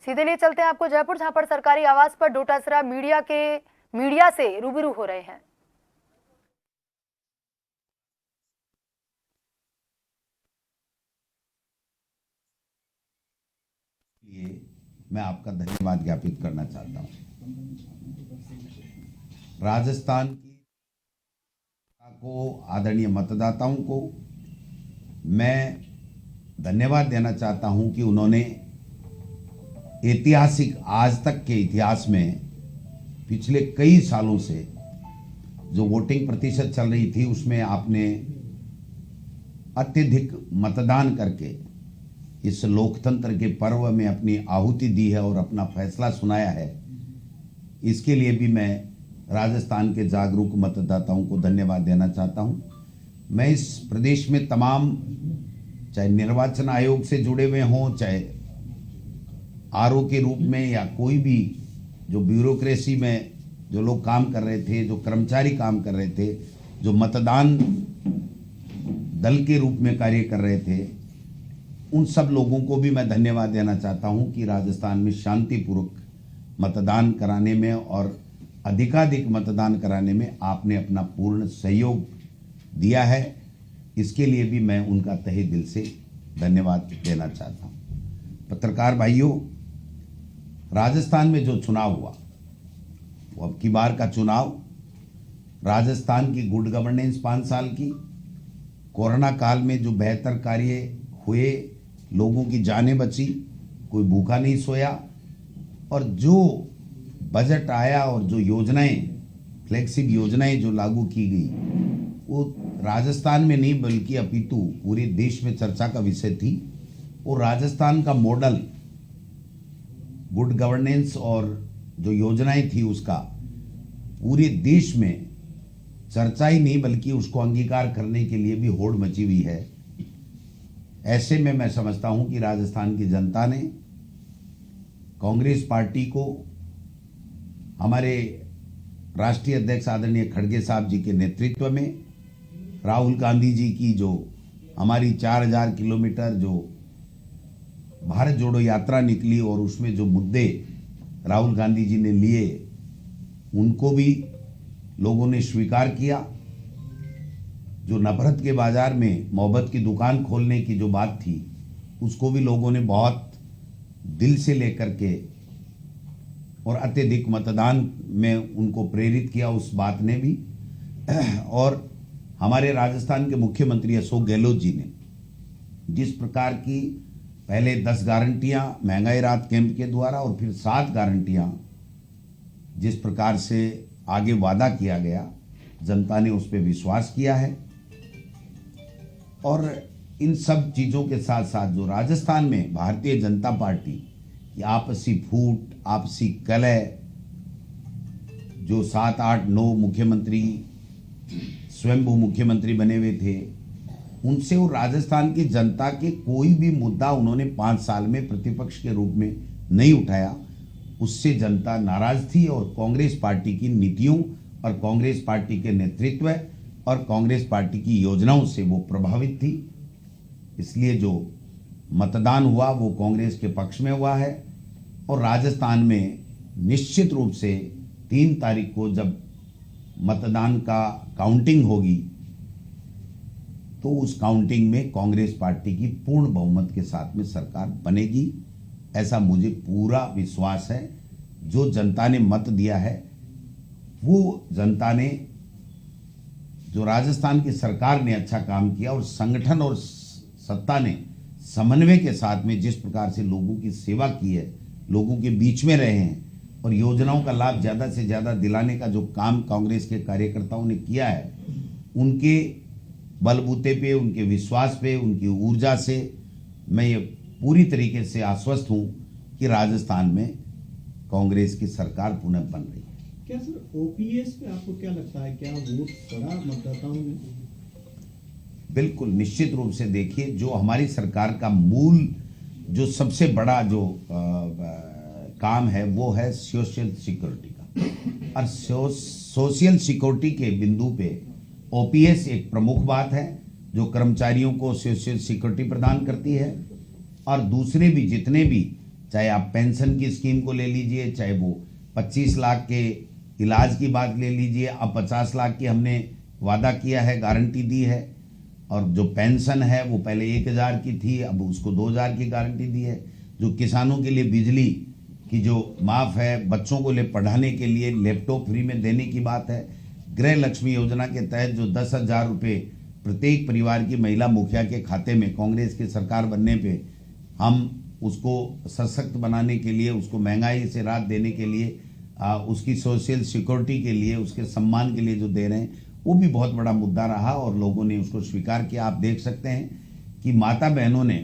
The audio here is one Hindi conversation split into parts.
सीधे लिए चलते हैं आपको जयपुर, जहां पर सरकारी आवास पर डोटासरा मीडिया से रूबरू हो रहे हैं। लिए मैं आपका धन्यवाद ज्ञापित करना चाहता हूं। राजस्थान की को, आदरणीय मतदाताओं को मैं धन्यवाद देना चाहता हूं कि उन्होंने ऐतिहासिक, आज तक के इतिहास में पिछले कई सालों से जो वोटिंग प्रतिशत चल रही थी उसमें आपने अत्यधिक मतदान करके इस लोकतंत्र के पर्व में अपनी आहुति दी है और अपना फैसला सुनाया है। इसके लिए भी मैं राजस्थान के जागरूक मतदाताओं को धन्यवाद देना चाहता हूं। मैं इस प्रदेश में तमाम, चाहे निर्वाचन आयोग से जुड़े हुए हों, चाहे आरओ के रूप में, या कोई भी जो ब्यूरोक्रेसी में जो लोग काम कर रहे थे, जो कर्मचारी काम कर रहे थे, जो मतदान दल के रूप में कार्य कर रहे थे, उन सब लोगों को भी मैं धन्यवाद देना चाहता हूं कि राजस्थान में शांतिपूर्वक मतदान कराने में और अधिकाधिक मतदान कराने में आपने अपना पूर्ण सहयोग दिया है। इसके लिए भी मैं उनका तहे दिल से धन्यवाद देना चाहता हूं। पत्रकार भाइयों, राजस्थान में जो चुनाव हुआ वो अब की बार का चुनाव राजस्थान की गुड गवर्नेंस 5 साल की, कोरोना काल में जो बेहतर कार्य हुए, लोगों की जानें बची, कोई भूखा नहीं सोया, और जो बजट आया और जो योजनाएं, फ्लैगशिप योजनाएं जो लागू की गई, वो राजस्थान में नहीं बल्कि अपितु पूरे देश में चर्चा का विषय थी। और राजस्थान का मॉडल गुड गवर्नेंस और जो योजनाएं थी उसका पूरे देश में चर्चा ही नहीं बल्कि उसको अंगीकार करने के लिए भी होड़ मची हुई है। ऐसे में मैं समझता हूं कि राजस्थान की जनता ने कांग्रेस पार्टी को, हमारे राष्ट्रीय अध्यक्ष आदरणीय खड़गे साहब जी के नेतृत्व में, राहुल गांधी जी की जो हमारी 4000 किलोमीटर जो भारत जोड़ो यात्रा निकली और उसमें जो मुद्दे राहुल गांधी जी ने लिए, उनको भी लोगों ने स्वीकार किया। जो नफरत के बाजार में मोहब्बत की दुकान खोलने की जो बात थी, उसको भी लोगों ने बहुत दिल से लेकर के और अत्यधिक मतदान में उनको प्रेरित किया, उस बात ने भी। और हमारे राजस्थान के मुख्यमंत्री अशोक गहलोत जी ने जिस प्रकार की पहले 10 गारंटियां महंगाई राहत कैंप के द्वारा और फिर 7 गारंटियां जिस प्रकार से आगे वादा किया गया, जनता ने उस पर विश्वास किया है। और इन सब चीज़ों के साथ साथ जो राजस्थान में भारतीय जनता पार्टी की आपसी फूट, आपसी कलह, जो 7, 8, 9 मुख्यमंत्री स्वयंभू मुख्यमंत्री बने हुए थे, उनसे और राजस्थान की जनता के कोई भी मुद्दा उन्होंने 5 साल में प्रतिपक्ष के रूप में नहीं उठाया। उससे जनता नाराज थी और कांग्रेस पार्टी की नीतियों और कांग्रेस पार्टी के नेतृत्व और कांग्रेस पार्टी की योजनाओं से वो प्रभावित थी। इसलिए जो मतदान हुआ वो कांग्रेस के पक्ष में हुआ है। और राजस्थान में निश्चित रूप से 3 तारीख को जब मतदान का काउंटिंग होगी तो उस काउंटिंग में कांग्रेस पार्टी की पूर्ण बहुमत के साथ में सरकार बनेगी, ऐसा मुझे पूरा विश्वास है। जो जनता ने मत दिया है, वो जनता ने, जो राजस्थान की सरकार ने अच्छा काम किया और संगठन और सत्ता ने समन्वय के साथ में जिस प्रकार से लोगों की सेवा की है, लोगों के बीच में रहे हैं और योजनाओं का लाभ ज़्यादा से ज़्यादा दिलाने का जो काम कांग्रेस के कार्यकर्ताओं ने किया है, उनके बलबूते पे, उनके विश्वास पे, उनकी ऊर्जा से मैं ये पूरी तरीके से आश्वस्त हूँ कि राजस्थान में कांग्रेस की सरकार पुनः बन रही है। क्या सर ओपीएस पे आपको क्या लगता है, क्या वोट पड़ा मतदाताओं में? बिल्कुल, निश्चित रूप से देखिए, जो हमारी सरकार का मूल जो सबसे बड़ा जो काम है वो है सोशल सिक्योरिटी का। और सोशल सिक्योरिटी के बिंदु पे ओपीएस एक प्रमुख बात है जो कर्मचारियों को सोशल सिक्योरिटी प्रदान करती है। और दूसरे भी जितने भी, चाहे आप पेंशन की स्कीम को ले लीजिए, चाहे वो 25 लाख के इलाज की बात ले लीजिए। अब 50 लाख की हमने वादा किया है, गारंटी दी है। और जो पेंशन है वो पहले 1000 की थी, अब उसको 2000 की गारंटी दी है। जो किसानों के लिए बिजली की जो माफ़ है, बच्चों को पढ़ाने के लिए लैपटॉप फ्री में देने की बात है। गृह लक्ष्मी योजना के तहत जो 10,000 रुपये प्रत्येक परिवार की महिला मुखिया के खाते में कांग्रेस की सरकार बनने पे हम उसको सशक्त बनाने के लिए, उसको महंगाई से राहत देने के लिए, उसकी सोशल सिक्योरिटी के लिए, उसके सम्मान के लिए जो दे रहे हैं, वो भी बहुत बड़ा मुद्दा रहा और लोगों ने उसको स्वीकार किया। आप देख सकते हैं कि माता बहनों ने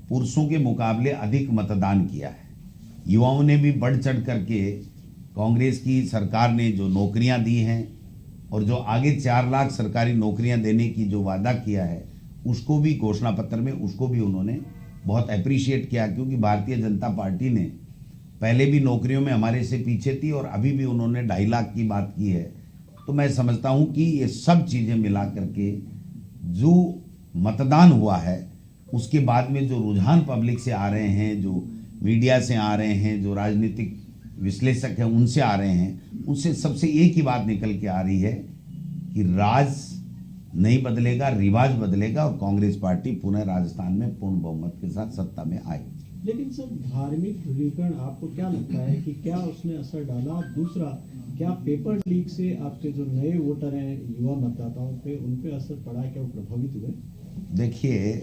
पुरुषों के मुकाबले अधिक मतदान किया है। युवाओं ने भी बढ़ चढ़ करके कांग्रेस की सरकार ने जो नौकरियां दी हैं और जो आगे 4 लाख सरकारी नौकरियां देने की जो वादा किया है, उसको भी घोषणा पत्र में उसको भी उन्होंने बहुत अप्रिशिएट किया। क्योंकि भारतीय जनता पार्टी ने पहले भी नौकरियों में हमारे से पीछे थी और अभी भी उन्होंने 2.5 लाख की बात की है। तो मैं समझता हूं कि ये सब चीज़ें मिला करके जो मतदान हुआ है, उसके बाद में जो रुझान पब्लिक से आ रहे हैं, जो मीडिया से आ रहे हैं, जो राजनीतिक विश्लेषक हैं उनसे आ रहे हैं, उनसे सबसे एक ही बात निकल के आ रही है कि राज नहीं बदलेगा, रिवाज बदलेगा और कांग्रेस पार्टी पुनः राजस्थान में पूर्ण बहुमत के साथ सत्ता में आएगी। लेकिन सर, धार्मिक ध्रुवीकरण आपको क्या लगता है कि क्या उसने असर डाला? दूसरा, क्या पेपर लीक से आपके जो नए वोटर हैं, युवा मतदाताओं पे, उन पे असर पड़ा? क्या वो प्रभावित हुए? देखिए,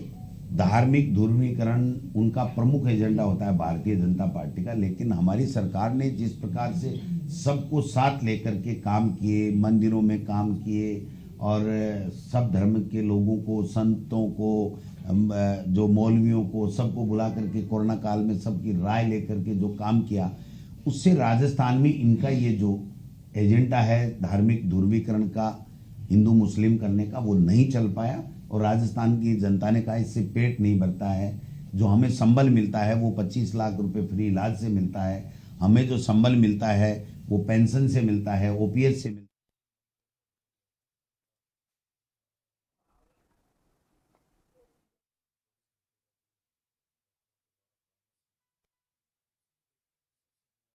धार्मिक ध्रुवीकरण उनका प्रमुख एजेंडा होता है भारतीय जनता पार्टी का, लेकिन हमारी सरकार ने जिस प्रकार से सबको साथ लेकर के काम किए, मंदिरों में काम किए और सब धर्म के लोगों को, संतों को, जो मौलवियों को, सबको बुला करके कोरोना काल में सबकी राय लेकर के जो काम किया, उससे राजस्थान में इनका ये जो एजेंडा है धार्मिक ध्रुवीकरण का, हिंदू मुस्लिम करने का, वो नहीं चल पाया। और राजस्थान की जनता ने कहा इससे पेट नहीं भरता है। जो हमें संबल मिलता है वो 25 लाख रुपए फ्री इलाज से मिलता है, हमें जो संबल मिलता है वो पेंशन से मिलता है, ओपीएस से मिलता है।